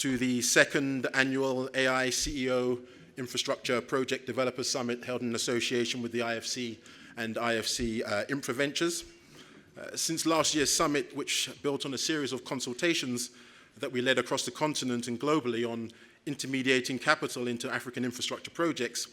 to the second annual AI CEO Infrastructure Project Developers Summit held in association with the IFC and IFC Infraventures. Since last year's summit, which built on a series of consultations that we led across the continent and globally on intermediating capital into African infrastructure projects,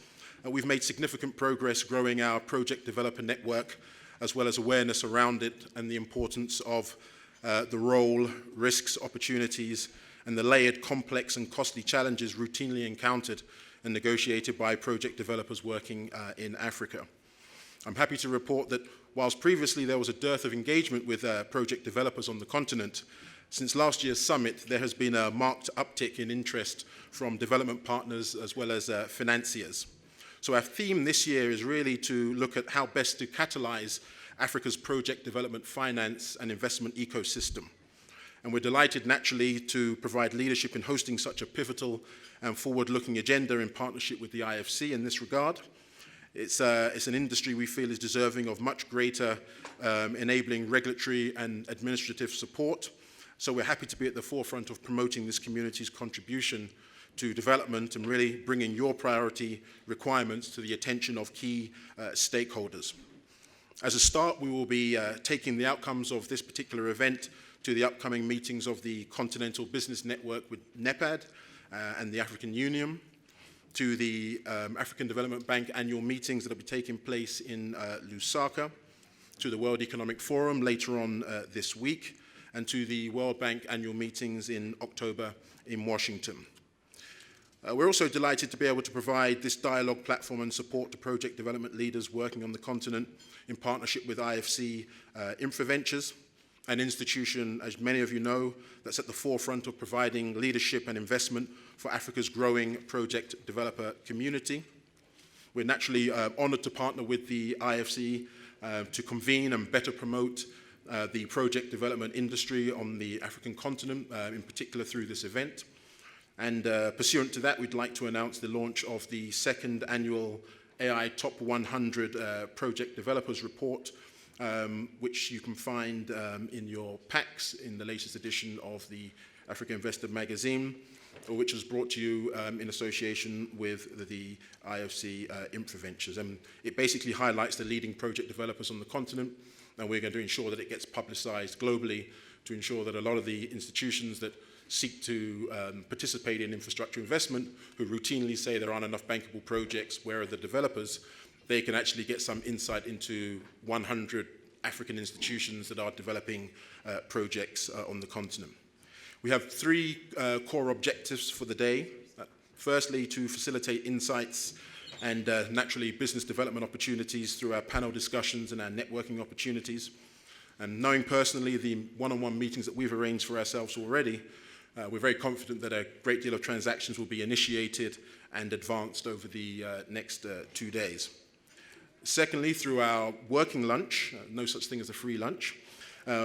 we've made significant progress growing our project developer network, as well as awareness around it and the importance of the role, risks, opportunities, and the layered, complex, and costly challenges routinely encountered and negotiated by project developers working in Africa. I'm happy to report that whilst previously there was a dearth of engagement with project developers on the continent, since last year's summit, there has been a marked uptick in interest from development partners as well as financiers. So our theme this year is really to look at how best to catalyze Africa's project development finance and investment ecosystem. And we're delighted naturally to provide leadership in hosting such a pivotal and forward-looking agenda in partnership with the IFC in this regard. It's an industry we feel is deserving of much greater enabling regulatory and administrative support. So we're happy to be at the forefront of promoting this community's contribution to development and really bringing your priority requirements to the attention of key stakeholders. As a start, we will be taking the outcomes of this particular event to the upcoming meetings of the Continental Business Network with NEPAD and the African Union, to the African Development Bank annual meetings that will be taking place in Lusaka, to the World Economic Forum later on this week, and to the World Bank annual meetings in October in Washington. We're also delighted to be able to provide this dialogue platform and support to project development leaders working on the continent in partnership with IFC Infraventures, an institution, as many of you know, that's at the forefront of providing leadership and investment for Africa's growing project developer community. We're naturally honored to partner with the IFC to convene and better promote the project development industry on the African continent, in particular through this event. And pursuant to that, we'd like to announce the launch of the second annual AI Top 100 Project Developers Report, which you can find in your packs in the latest edition of the Africa Investor magazine, which was brought to you in association with the IFC Infraventures. And it basically highlights the leading project developers on the continent, and we're going to ensure that it gets publicized globally to ensure that a lot of the institutions that seek to participate in infrastructure investment, who routinely say there aren't enough bankable projects, where are the developers, they can actually get some insight into 100 African institutions that are developing projects on the continent. We have three core objectives for the day. Firstly, to facilitate insights and naturally business development opportunities through our panel discussions and our networking opportunities. And knowing personally the one-on-one meetings that we've arranged for ourselves already, we're very confident that a great deal of transactions will be initiated and advanced over the next 2 days. Secondly, through our working lunch, no such thing as a free lunch,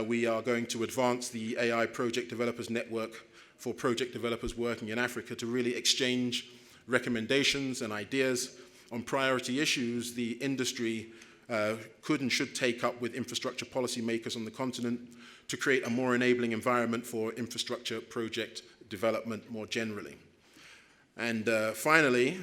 we are going to advance the AI Project Developers Network for project developers working in Africa to really exchange recommendations and ideas on priority issues the industry could and should take up with infrastructure policymakers on the continent to create a more enabling environment for infrastructure project development more generally. And finally,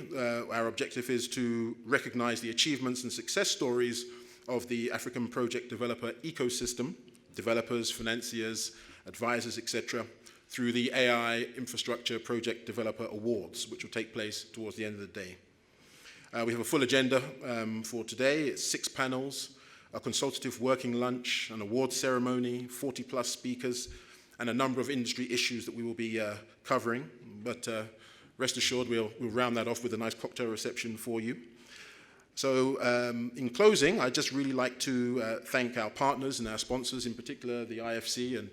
our objective is to recognize the achievements and success stories of the African project developer ecosystem, developers, financiers, advisors, etc., through the AI Infrastructure Project Developer Awards, which will take place towards the end of the day. We have a full agenda for today. It's 6 panels, a consultative working lunch, an awards ceremony, 40+ speakers, and a number of industry issues that we will be covering. But rest assured, we'll round that off with a nice cocktail reception for you. So in closing, I'd just really like to thank our partners and our sponsors, in particular the IFC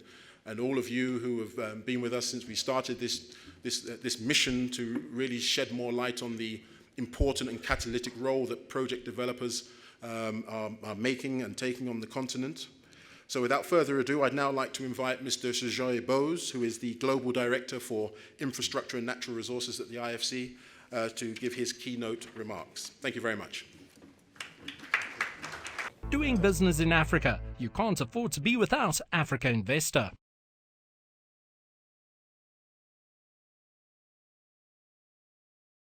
and all of you who have been with us since we started this mission to really shed more light on the important and catalytic role that project developers are making and taking on the continent. So without further ado, I'd now like to invite Mr. Sejoy Bose, who is the Global Director for Infrastructure and Natural Resources at the IFC, to give his keynote remarks. Thank you very much. Doing business in Africa, you can't afford to be without Africa Investor.